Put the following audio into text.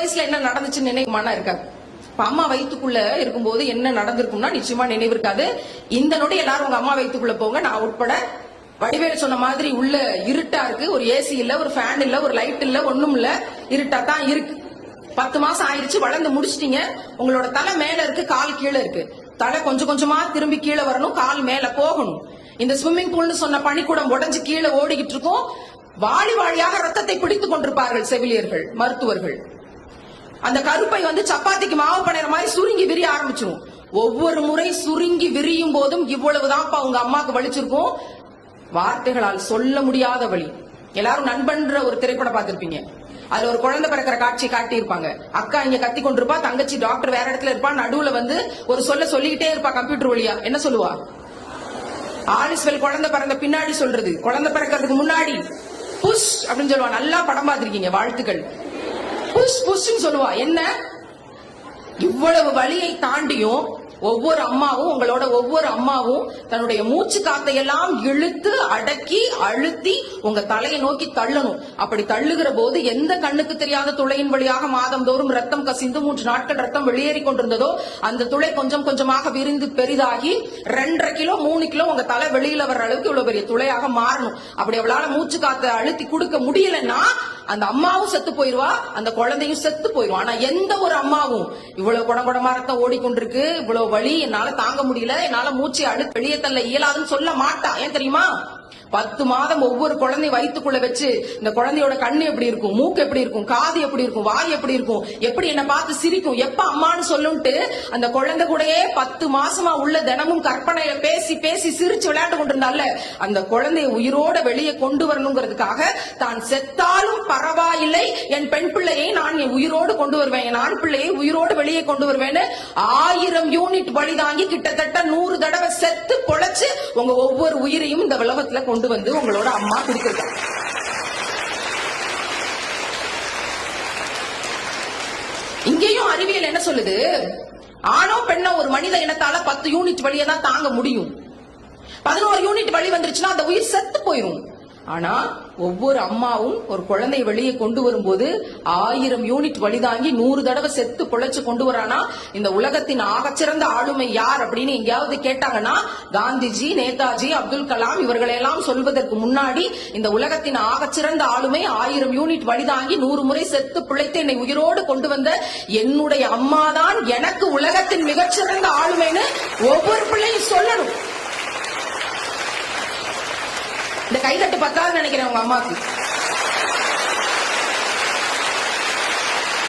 வயசுல என்ன நடந்துச்சுன்னு நினைக்குமானா இருக்காது. அம்மா வயிற்றுக்குள்ள இருக்கும்போது என்ன நடந்திருக்கும்னா நிச்சயமா நினைவு இருக்காது. இந்த நொடி எல்லாரும் உங்க அம்மா வயிற்றுக்குள்ள போங்க, நான் உட்பட. வடிவேல் சொன்ன மாதிரி உள்ள இருட்டா இருக்கு, ஒரு ஏசி இல்ல, ஒரு ஃபேன் இல்ல, ஒரு லைட் இல்ல, ஒண்ணும் இல்ல, இருட்டா தான் இருக்கு. 10 மாசம் ஆயிருச்சு, வளர்ந்து முடிச்சிட்டீங்க. உங்களோட தலை மேல இருக்கு, கால் கீழே இருக்கு. தலை கொஞ்சம் கொஞ்சமா திரும்பி கீழே வரணும், கால் மேல போகணும். இந்த ஸ்விம்மிங் பூல்னு சொன்ன பனிக்கூடம் உடஞ்சு கீழே ஓடிக்கிட்டு இருக்கும். வாளி வாளியாக ரத்தத்தை பிடித்துக் கொண்டிருப்பார்கள் செவிலியர்கள், மருத்துவர்கள். அந்த கருப்பை சப்பாத்திக்கு மாவு பணைற மாதிரி சுருங்கி விரிய ஆரம்பிச்சிடும். ஒவ்வொரு முறை சுருங்கி விரியும் போதும் இவ்வளவுதான்ப்பா உங்க அம்மாக்கு வலிச்சிருக்கும். வார்த்தைகளால் சொல்ல முடியாத வலி. எல்லாரும் நண்பன்ற ஒரு திரைப்படம் பார்த்திருப்பீங்க. அதுல ஒரு குழந்தை பிறக்கிற காட்சி காட்டி இருப்பாங்க. அக்கா இங்க கத்தி கொண்டிருப்பா, தங்கச்சி டாக்டர் வேற இடத்துல இருப்பா, நடுவுல ஒரு சொல்லிக்கிட்டே இருப்பா கம்ப்யூட்டர் வழியா. என்ன சொல்லுவா? ஆலிஸ்வெல் குழந்தை பிறந்த பின்னாடி சொல்றது, குழந்தை பிறக்கிறதுக்கு முன்னாடி புஷ் அப்படின்னு சொல்லுவா. நல்லா படம் பார்த்திருக்கீங்க, வாழ்த்துக்கள். புஷ் புஷ்ன்னு சொல்லுவா. என்ன இவ்வளவு வலியை தாண்டியும் ஒவ்வொரு அம்மாவும், உங்களோட ஒவ்வொரு அம்மாவும் தன்னுடைய மூச்சு காத்தையெல்லாம் இழுத்து அடக்கி அழுத்தி உங்க தலையை நோக்கி தள்ளணும். அப்படி தள்ளுகிற போது எந்த கண்ணுக்கு தெரியாத துளையின் வழியாக மாதந்தோறும் ரத்தம் கசிந்து 3 நாட்கள் ரத்தம் வெளியேறி கொண்டிருந்ததோ அந்த துளை கொஞ்சம் கொஞ்சமாக விரிந்து பெரிதாகி 2.5 கிலோ 3 கிலோ உங்க தலை வெளியில வர்ற அளவுக்கு இவ்வளவு பெரிய துளையாக மாறணும். அப்படி அவளால மூச்சு காத்த அழுத்தி கொடுக்க முடியலன்னா அந்த அம்மாவும் செத்து போயிருவா, அந்த குழந்தையும் செத்து போயிருவா. ஆனா எந்த ஒரு அம்மாவும் இவ்வளவு குடங்குடமா ரத்தம் ஓடிக்கொண்டிருக்கு, இவ்வளவு வலி, என்னால தாங்க முடியல, என்னால மூச்சை அழுத்தி வெளியே தள்ள இயலாதுன்னு சொல்ல மாட்டா. ஏன் தெரியுமா? 10 மாதம் ஒவ்வொரு குழந்தை வயிற்றுக்குள்ள வச்சு இந்த குழந்தையோட கண்ணு எப்படி இருக்கும், மூக்கு எப்படி இருக்கும், காது எப்படி இருக்கும், வாய் எப்படி இருக்கும், எப்படி என்ன பார்த்து சிரிக்கும், எப்ப அம்மான்னு சொல்லுன்ட்டு அந்த குழந்தை கூடயே 10 மாசமா உள்ள தினமும் கற்பனையில பேசி பேசி சிரிச்சு விளையாண்டு கொண்டிருந்தால அந்த குழந்தைய உயிரோட வெளியே கொண்டு வரணுங்கிறதுக்காக தான் செத்தாலும் பரவாயில்லை, என் பெண் பிள்ளையை நான் உயிரோடு கொண்டு வருவேன், என் ஆண் பிள்ளையை உயிரோடு வெளியே கொண்டு வருவேன்னு 1000 யூனிட் வலி தாங்கி கிட்டத்தட்ட 100 தடவை செத்து பொழைச்சு உங்க ஒவ்வொரு உயிரையும் இந்த உலகத்துல கொண்டு வந்து உங்களோட அம்மா கொடுத்திருக்காங்க. இங்கேயும் அறிவியல் என்ன சொல்லுது? ஆணோ பெண்ணோ ஒரு மனித இனத்தால 10 யூனிட் வலியை தான் தாங்க முடியும். 11 யூனிட் வலி வந்துருச்சுன்னா அந்த உயிர் செத்து போயிரும். ஆனா ஒவ்வொரு அம்மாவும் ஒரு குழந்தையை வெளியே கொண்டு வரும்போது 1000 யூனிட் வலி தாங்கி 100 தடவை செத்து பொழைச்சு கொண்டு வரானா இந்த உலகத்தின் ஆகச்சிறந்த ஆளுமை யார் அப்படின்னு எங்கேயாவது கேட்டாங்கன்னா காந்திஜி, நேதாஜி, அப்துல் கலாம் இவர்களெல்லாம் சொல்வதற்கு முன்னாடி இந்த உலகத்தின் ஆகச்சிறந்த ஆளுமை 1000 யூனிட் வலி தாங்கி 100 முறை செத்து பிழைத்து என்னை உயிரோடு கொண்டு வந்த என்னுடைய அம்மாதான் எனக்கு உலகத்தின் மிகச்சிறந்த ஆளுமைன்னு ஒவ்வொரு பிள்ளையும் சொல்லணும். இந்த கைதட்டு பத்தாது நினைக்கிறேன் உங்க அம்மாக்கு.